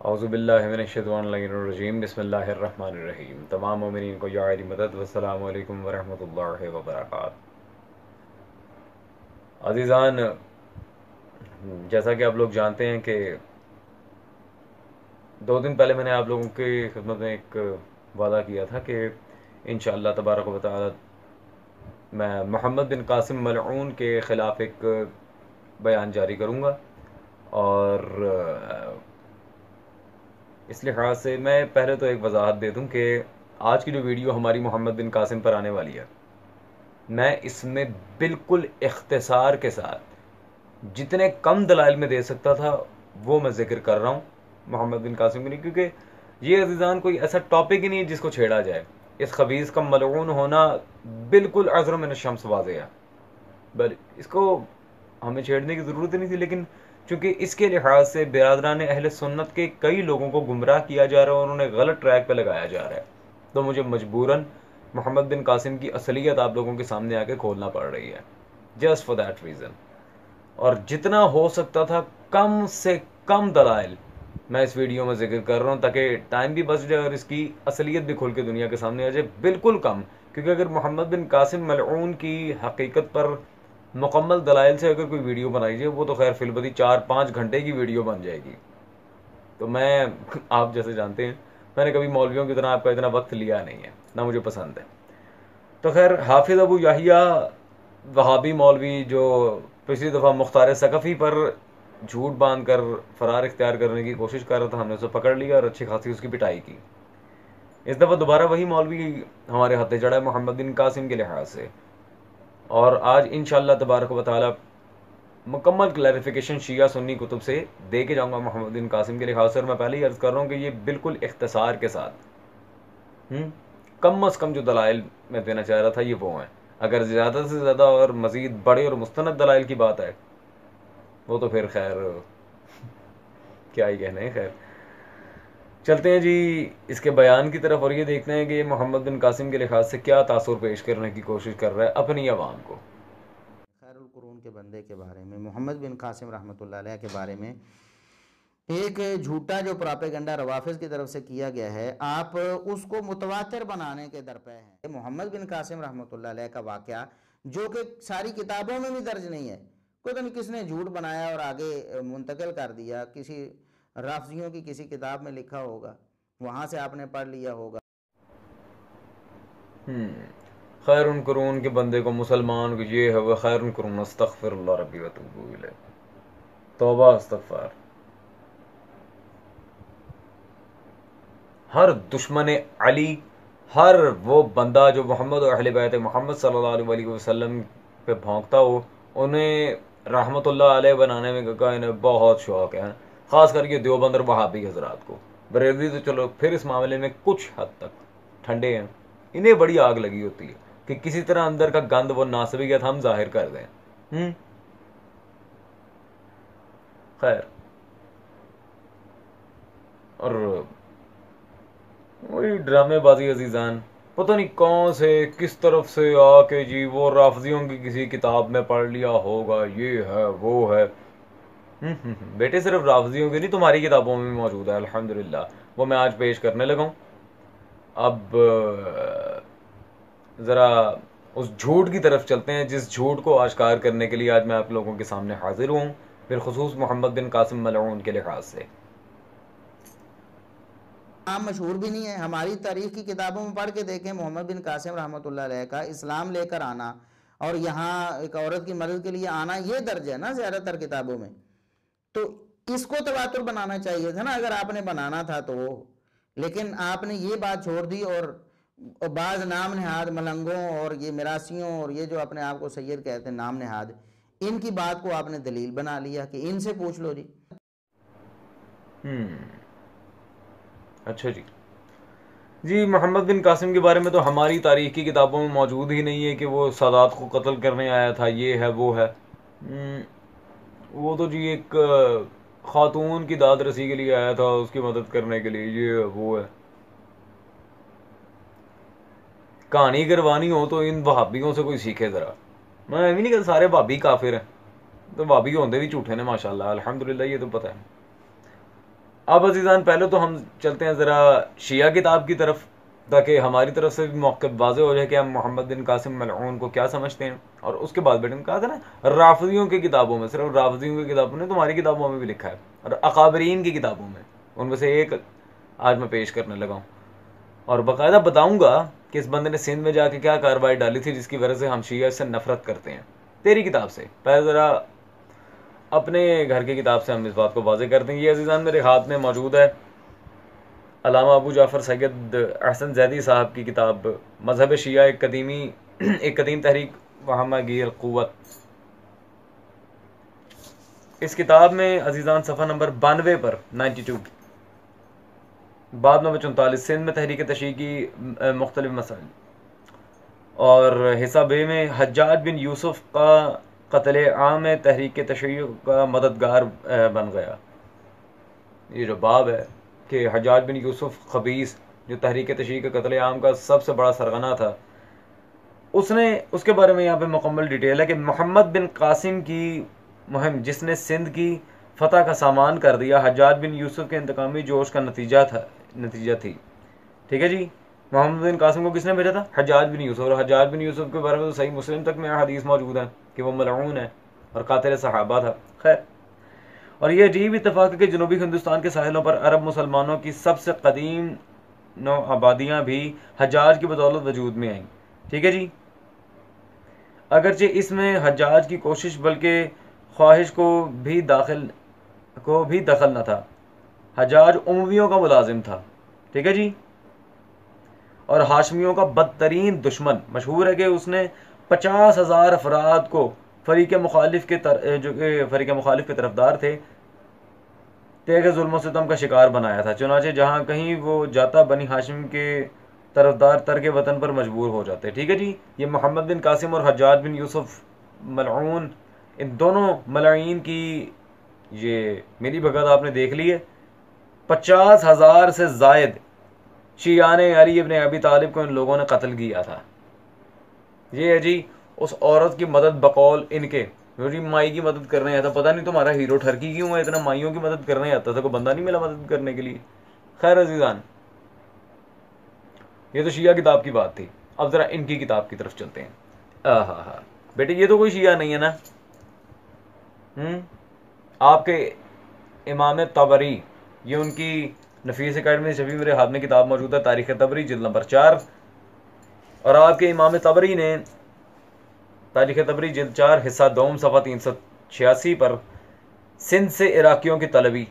औज़ुबिल्लाहिमिनश्शैतानिर्रजीम बिस्मिल्लाहिर्रहमानिर्रहीम। तमाम मोमिनीन को या अली मदद वस्सलामु अलैकुम वरहमतुल्लाहि वबरकातुहू। अज़ीज़ान, जैसा कि आप लोग जानते हैं कि 2 दिन पहले मैंने आप लोगों की खिदमत में एक वादा किया था कि इंशाअल्लाह तबारक व तआला मैं मोहम्मद बिन कासिम मलऊन के ख़िलाफ़ एक बयान जारी करूँगा। और इस लिहाज से मैं पहले तो एक वजाहत दे दूँ कि आज की जो वीडियो हमारी मोहम्मद बिन कासिम पर आने वाली है, मैं इसमें बिल्कुल इख्तिसार के साथ जितने कम दलाइल में दे सकता था वो मैं जिक्र कर रहा हूँ मोहम्मद बिन कासिम के लिए, क्योंकि ये अजीज़ान कोई ऐसा टॉपिक ही नहीं है जिसको छेड़ा जाए। इस खबीस का मलऊन होना बिल्कुल अज़र मिन शम्स वाज़ेह है, बल इसको हमें छेड़ने की ज़रूरत ही नहीं थी। लेकिन चूँकि इसके लिहाज से बिरादरान अहले सुन्नत के कई लोगों को गुमराह किया जा रहा है और उन्हें गलत ट्रैक पर लगाया जा रहा है, तो मुझे मजबूरन मोहम्मद बिन कासिम की असलियत आप लोगों के सामने आके खोलना पड़ रही है, जस्ट फॉर दैट रीज़न। और जितना हो सकता था कम से कम दलाइल मैं इस वीडियो में जिक्र कर रहा हूँ, ताकि टाइम भी बच जाए और इसकी असलियत भी खुल के दुनिया के सामने आ जाए। बिल्कुल कम, क्योंकि अगर मोहम्मद बिन कासिम मलऊन की हकीकत पर मुकम्मल दलाइल से अगर कोई वीडियो बनाई जाए, वो तो खैर फिलबदी 4-5 घंटे की वीडियो बन जाएगी। तो मैं आप जैसे जानते हैं, मैंने कभी मौलवियों की तरह आपका इतना वक्त लिया नहीं है, ना मुझे पसंद है। तो खैर, हाफिज़ अबू याहिया वहाबी मौलवी जो पिछली दफ़ा मुख्तार सकफ़ी पर झूठ बांध कर फरार इख्तियार करने की कोशिश कर रहा था, हमने उसे पकड़ लिया और अच्छी खासी उसकी पिटाई की। इस दफ़ा दोबारा वही मौलवी हमारे हत्थे चढ़ा है मोहम्मद बिन कासिम के लिहाज से, और आज इंशाअल्लाह तबारक व तआला मुकम्मल क्लैरिफिकेशन शिया सुन्नी कुतुब से दे के जाऊँगा मोहम्मद बिन कासिम के लिहाज से। और मैं पहले ही अर्ज़ कर रहा हूँ कि ये बिल्कुल इख्तिसार के साथ कम अज़ कम जो दलाइल मैं देना चाह रहा था ये वो हैं। अगर ज़्यादा से ज़्यादा और मज़ीद बड़े और मुस्तनद दलाइल की बात है, वो तो फिर खैर क्या ही कहने। खैर, चलते हैं जी इसके बयान की तरफ और ये देखते हैं कि मोहम्मद बिन कासिम के लिहाज से क्या तासुर पेश करने की कोशिश कर रहा है अपनी आवाम को। खैरुल कुरून के बंदे के बारे में, मोहम्मद बिन कासिम रहमतुल्लाह अलैह के बारे में एक झूठा जो प्रोपेगेंडा रवाफिज की तरफ से किया गया है, आप उसको मुतवातिर बनाने के दर पे हैं। मोहम्मद बिन कासिम रहमतुल्लाह अलैह का वाक़या जो कि सारी किताबों में भी दर्ज नहीं है, पता नहीं किसने झूठ बनाया और आगे मुंतकिल कर दिया, किसी राफजियों की किसी किताब में लिखा होगा, वहाँ से आपने पढ़ लिया होगा। खैरुन कुरून के बंदे को मुसलमान को ये है वह खैरुन कुरून अस्तगफिरुल्लाह रब्बी व अतूबु इलैह, तौबा इस्तगफार। हर दुश्मन अली, हर वो बंदा जो मोहम्मद और अहले बैत मोहम्मद सल्लल्लाहु अलैहि वसल्लम पे भौंकता हो, उन्हें रहमतुल्लाह अलैह बनाने में का इन्हें बहुत शौक है, ख़ास करके देवबंद और वहाबी हजरात को। बरेलवी तो चलो फिर इस मामले में कुछ हद तक ठंडे हैं, इन्हें बड़ी आग लगी होती है कि किसी तरह अंदर का गंद वो नासबियत हम जाहिर कर दें। खैर, और वही ड्रामेबाजी अजीज़ान, पता नहीं कौन से किस तरफ से आके जी वो राफजियों की किसी किताब में पढ़ लिया होगा, ये है वो है। बेटे, सिर्फ राफजियों की नहीं, तुम्हारी किताबों में भी मौजूद है अल्हम्दुलिल्लाह। वो मैं आज पेश करने लगा हूँ। अब ज़रा उस झूठ की तरफ चलते हैं जिस झूठ को आश्कार करने के लिए आज मैं आप लोगों के सामने हाजिर हूँ, बिलखुसूस मोहम्मद बिन कासिम मलऊन के लिहाज से। नाम मशहूर भी नहीं है, हमारी तारीख की किताबों में पढ़ के देखें, मोहम्मद बिन कासिम रहमतुल्लाह अलैह का इस्लाम लेकर आना और यहाँ एक औरत की मदद के लिए आना, ये दर्ज है ना ज़्यादातर किताबों में। तो इसको तवातुर बनाना चाहिए था ना, अगर आपने बनाना था तो। लेकिन आपने ये बात छोड़ दी और बाज नाम नहाद मलंगों और ये मिरासियों और ये जो अपने आप को सैयद कहते हैं नाम नहाद, इनकी बात को आपने दलील बना लिया कि इनसे पूछ लो जी। अच्छा जी, मोहम्मद बिन कासिम के बारे में तो हमारी तारीख की किताबों में मौजूद ही नहीं है कि वो सादात को कत्ल करने आया था, ये है वो है। वो तो जी एक खातून की दाद रसी के लिए आया था, उसकी मदद करने के लिए, ये है वो है। कहानी करवानी हो तो इन वहाबियों से कोई सीखे ज़रा। मैं भी नहीं कहता सारे भाभी काफिर हैं, तो भाभी होंदे भी झूठे ने माशाल्लाह अल्हम्दुलिल्लाह, ये तो पता है। अब अजीज़ान पहले तो हम चलते हैं ज़रा शिया किताब की तरफ, ताकि हमारी तरफ से भी मौक़िफ़ वाज़े हो जाए कि हम मोहम्मद बिन कासिम मलऊन को क्या समझते हैं। और उसके बाद बेटे कहा था ना, राफ़िदियों की किताबों में, सिर्फ राफ़िदियों की किताबों में, तुम्हारी किताबों में भी लिखा है, और अकाबरीन की किताबों में, उनमें से एक आज मैं पेश करने लगा हूँ। और बाकायदा बताऊँगा कि इस बंदे ने सिंध में जाके क्या कार्रवाई डाली थी जिसकी वजह से हम शिया से नफरत करते हैं। तेरी किताब से पहले ज़रा अपने घर की किताब से हम इस बात को वाज़े करते हैं। ये अजीज़ान मेरे हाथ में मौजूद है, अल्लामा अबू जाफ़र सैयद अहसन ज़ैदी साहब की किताब मज़हब शिया एक कदीम तहरीक वहमागीर क़ुव्वत। इस किताब में अजीज़ान सफ़ा नंबर 92 पर 92 बाब नंबर 44 सिंध में तहरीक तशरीह की मुख्तलिफ मसाइल, और हिस्सा बे में हज्जाज बिन यूसुफ का कत्ल आम तहरीक तशरीह का मददगार बन गया। ये जो बाब है कि हज्जाज बिन यूसुफ खबीस, जो तहरीक तशरीह के कत्ल आम का सबसे बड़ा सरगना था, उसके बारे में यहाँ पे मुकम्मल डिटेल है कि मोहम्मद बिन कासिम की मुहिम जिसने सिंध की फतह का सामान कर दिया, हज्जाज बिन यूसुफ के इंतकामी जोश का नतीजा थी। ठीक है जी, मोहम्मद बिन कासिम को किसने भेजा था? हज्जाज बिन यूसुफ। और हज्जाज बिन यूसुफ के बारे में तो सही मुस्लिम तक में हदीस मौजूद है कि वो मलऊन है और कातिल सहाबा था। खैर, और ये अजीब इत्तेफाक है कि जनूबी हिंदुस्तान के साहिलों पर अरब मुसलमानों की सबसे कदीम नौ आबादियाँ भी हज्जाज की बदौलत वजूद में आईं। ठीक है जी, अगरचे इसमें हज्जाज की कोशिश बल्कि ख्वाहिश को भी दखल न था। हज्जाज उमवियों का मुलाजिम था। ठीक है जी, और हाशमियों का बदतरीन दुश्मन। मशहूर है कि उसने 50,000 अफराद को फरीक मुखालिफ के तरफदार थे तेग जुल्म सितम का शिकार बनाया था। चुनाचे जहाँ कहीं वो जाता बनी हाशिम के तरफदार तर्क वतन पर मजबूर हो जाते। ठीक है जी, ये मोहम्मद बिन कासिम और हज्जाज बिन यूसुफ मलऊन, इन दोनों मलाइन की ये मिली भगत आपने देख ली है। 50,000 से जायद शियाने अली इब्न अबी तालिब को इन लोगों ने कत्ल किया था। ये है जी उस औरत की मदद बकौल इनके, मेरी माई की मदद करने आता। पता नहीं तुम्हारा हीरो ठरकी क्यों है, इतना माइयों की मदद करने आता था, कोई बंदा नहीं मिला मदद करने के लिए। खैर अजीजान, ये तो शिया किताब की बात थी। अब जरा इनकी किताब की तरफ चलते हैं। हा बेटे, ये तो कोई शिया नहीं है ना। आपके इमाम तबरी, ये उनकी नफीस अकेडमी से छपी मेरे हाथ में किताब मौजूद है, तारीख तबरी जिल्द नंबर 4। और आपके इमाम तबरी ने तारीख तबरी जिल्द 4 हिस्सा 2 सफ़ा 386 पर सिंध से इराकियों की तलबी,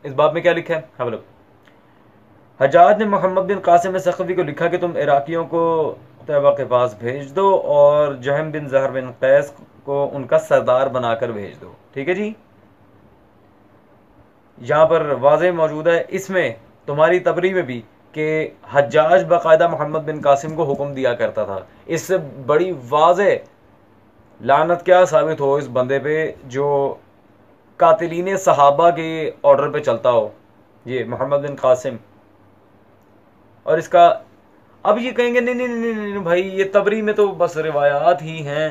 इस बाब में क्या लिखा है? हाँ बोलो। हज्जाज ने मोहम्मद बिन कासिम सखवी को लिखा कि तुम इराकियों को तैबा के पास भेज दो और जहम बिन जहर बिन कैस को उनका सरदार बनाकर भेज दो। ठीक है जी, यहाँ पर वाज़े मौजूद है इसमें तुम्हारी तबरी में भी कि हज्जाज बाकायदा मोहम्मद बिन कासिम को हुक्म दिया करता था। इससे बड़ी वाज़े लानत क्या साबित हो इस बंदे पे जो कातिलीन सहाबा के ऑर्डर पे चलता हो, ये मोहम्मद बिन कासिम। और इसका अब ये कहेंगे नहीं नहीं नहीं नहीं भाई, ये तबरी में तो बस रिवायात ही हैं,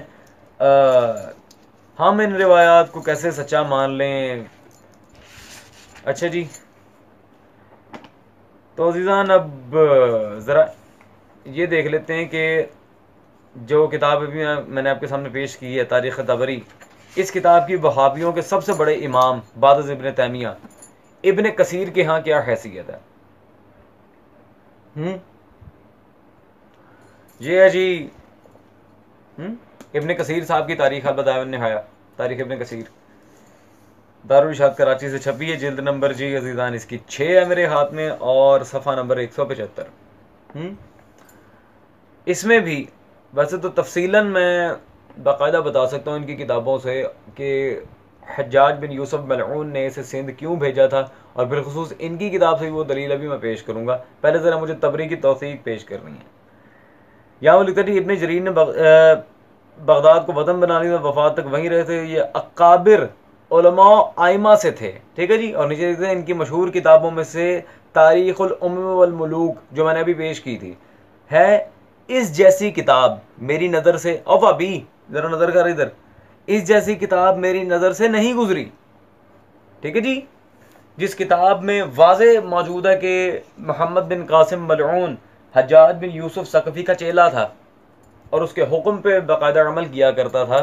हम इन रिवायात को कैसे सच्चा मान लें। अच्छा जी, तो अजीज़ान अब ज़रा ये देख लेते हैं कि जो किताब अभी मैंने आपके सामने पेश की है, तारीख़ तबरी, इस किताब की वहाबियों के सबसे बड़े इमाम बाद इब्न तैमिया इब्न कसीर के यहाँ क्या हैसियत है। ये है जी इब्न कसीर साहब की तारीख़ बताया नहाया, तारीख़ इब्न कसीर, दारुल इरशाद कराची से छपी है, जिल्द नंबर जी अजीज़ान इसकी 6 है मेरे हाथ में, और सफ़ा नंबर 175। इसमें भी वैसे तो तफसीलन मैं बाकायदा बता सकता हूँ इनकी किताबों से कि हज्जाज बिन यूसुफ मलऊन ने इसे सिंध क्यों भेजा था, और बिलखुसूस इनकी किताब से वो दलील अभी मैं पेश करूँगा। पहले ज़रा मुझे तबरी की तौसीक पेश करनी है। यहाँ वो लिखता थी इब्न जरीर ने बगदाद को वतन बनाने में वफात तक वहीं रहे थे। ये अकाबिर उलमा आइमा से थे। ठीक है जी, और नीचे देखते हैं इनकी मशहूर किताबों में से तारीख़ुल उम्म वल मुलूक जो मैंने अभी पेश की थी, है इस जैसी किताब मेरी नज़र से, और अभी ज़रा नज़र कर इधर, इस जैसी किताब मेरी नज़र से नहीं गुजरी। ठीक है जी, जिस किताब में वाज़े मौजूद है कि मोहम्मद बिन कासिम मलऊन हज्जाज बिन यूसुफ सकफी का चेला था और उसके हुक्म पे बाकायदा अमल किया करता था।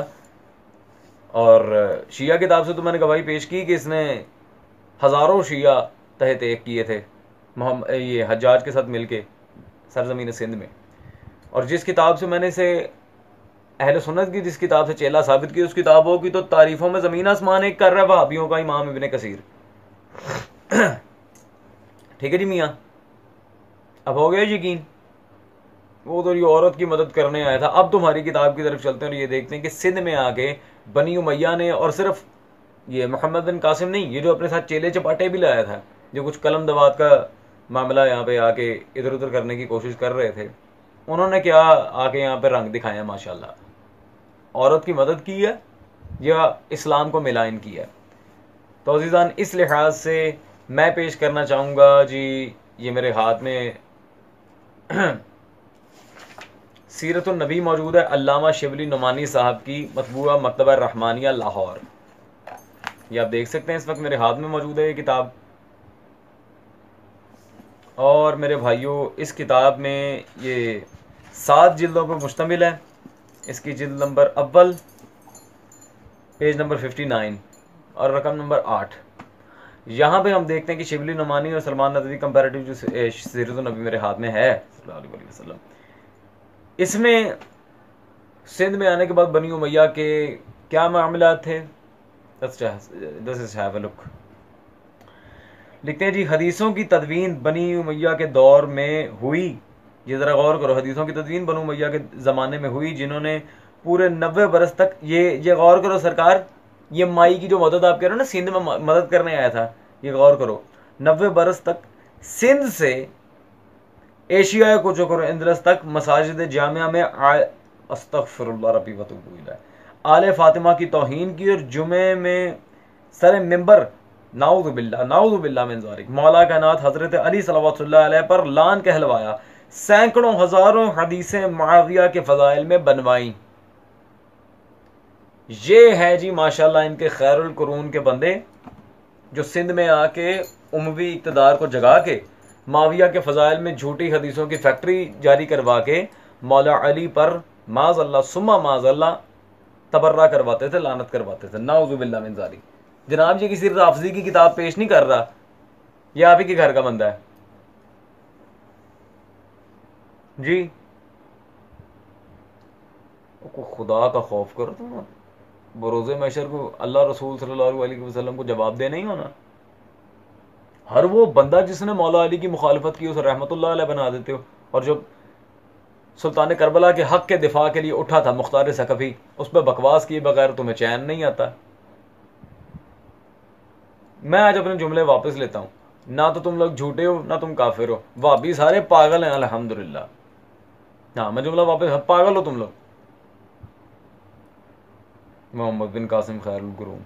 और शिया किताब से तो मैंने गवाही पेश की कि इसने हज़ारों शिया तहत एक किए थे ये हज्जाज के साथ मिलके सरजमीन सिंध में। और जिस किताब से मैंने इसे अहले सुन्नत की जिस किताब से चेला साबित की, उस किताबों की तो तारीफों में ज़मीन आसमान एक कर रहा है वहाबियों का इमाम इब्ने कसीर। ठीक है जी मियाँ, अब हो गया यकीन। वो तो ये औरत की मदद करने आया था। अब तुम्हारी किताब की तरफ चलते हैं और ये देखते हैं कि सिंध में आके बनी उमैया ने, और सिर्फ ये मोहम्मद बिन कासिम नहीं, ये जो अपने साथ चेले चपाटे भी लाया था, जो कुछ कलम दवात का मामला यहाँ पे आके इधर उधर करने की कोशिश कर रहे थे, उन्होंने क्या आके यहाँ पे रंग दिखाया माशाल्लाह। औरत की मदद की है या इस्लाम को मिलान किया है। तो अजीज़ान, इस लिहाज से मैं पेश करना चाहूँगा जी, ये मेरे हाथ में सीरत नबी मौजूद है, अल्लामा शिबली नुमानी साहब की मतबूआ मकतबा रहमानिया लाहौर। ये आप देख सकते हैं, इस वक्त मेरे हाथ में मौजूद है ये किताब। और मेरे भाइयों, इस किताब में ये 7 जिल्दों पर मुश्तमिल है। इसकी जिल्द नंबर अव्वल, पेज नंबर 59 और रकम नंबर 8। यहाँ पे हम देखते हैं कि शिबली नुमानी और सलमान नदवी कंपैरेटिव जो सीरत नबी मेरे हाथ में है सल्लल्लाहु अलैहि वसल्लम, इसमें सिंध में आने के बाद बनी उमैया के क्या मामलात थे। लुक लिखते हैं जी, हदीसों की तदवीन बनी उमैया के दौर में हुई। ये ज़रा गौर करो, हदीसों की तदवीन बनी उमैया के ज़माने में हुई, जिन्होंने पूरे 90 बरस तक, ये गौर करो सरकार, ये माई की जो मदद आप कह रहे हो ना, सिंध में मदद करने आया था, ये गौर करो, 90 बरस तक सिंध से एशिया को जो करो इंदलस तक मसाजिद जामिया में अस्तगफिरुल्लाह रब्बी व अतूबु इलैह आले फातिमा की तौहीन की, और जुमे में सर मिंबर नाउज़ु बिल्लाह मिन ज़ालिक मौला कायनात हज़रत अली सल्लल्लाहु अलैहि पर लान कहलवाया। सैकड़ों हज़ारों हदीसें मुआविया के फ़ज़ाइल में बनवाई। ये है जी माशाल्लाह इनके खैरुल कुरून के बंदे, जो सिंध में आके उमवी इक़्तिदार को जगा के माविया के फ़ज़ाइल में झूठी हदीसों की फैक्ट्री जारी करवा के मौला अली पर माज़अल्लाह सुम्मा माज़अल्लाह तबर्रा करवाते थे, लानत करवाते थे। नाउज़ु बिल्लाह मिन ज़ालिक। जनाब, ये किसी राफ़ज़ी की किताब पेश नहीं कर रहा, ये आप ही के घर का बंदा है जी। खुदा का खौफ करो तुम, बरोज़े महशर को अल्लाह रसूल सल्लल्लाहु अलैहि वसल्लम को जवाब दे नहीं होना। हर वो बंदा जिसने मौला अली की मुखालफत की उसे रहमतुल्लाह अलैह बना देते हो। और जब सुल्तान करबला के हक के दिफा के लिए उठा था मुख्तार सकफी, उस पर बकवास किए बगैर तुम्हें चैन नहीं आता। मैं आज अपने जुमले वापस लेता हूँ, ना तो तुम लोग झूठे हो ना तुम काफिर हो, वाबी सारे पागल हैं अल्हम्दुलिल्लाह। हाँ, मैं जुमला वापस, पागल हो तुम लोग। मोहम्मद बिन कासिम खैरुल कुरून।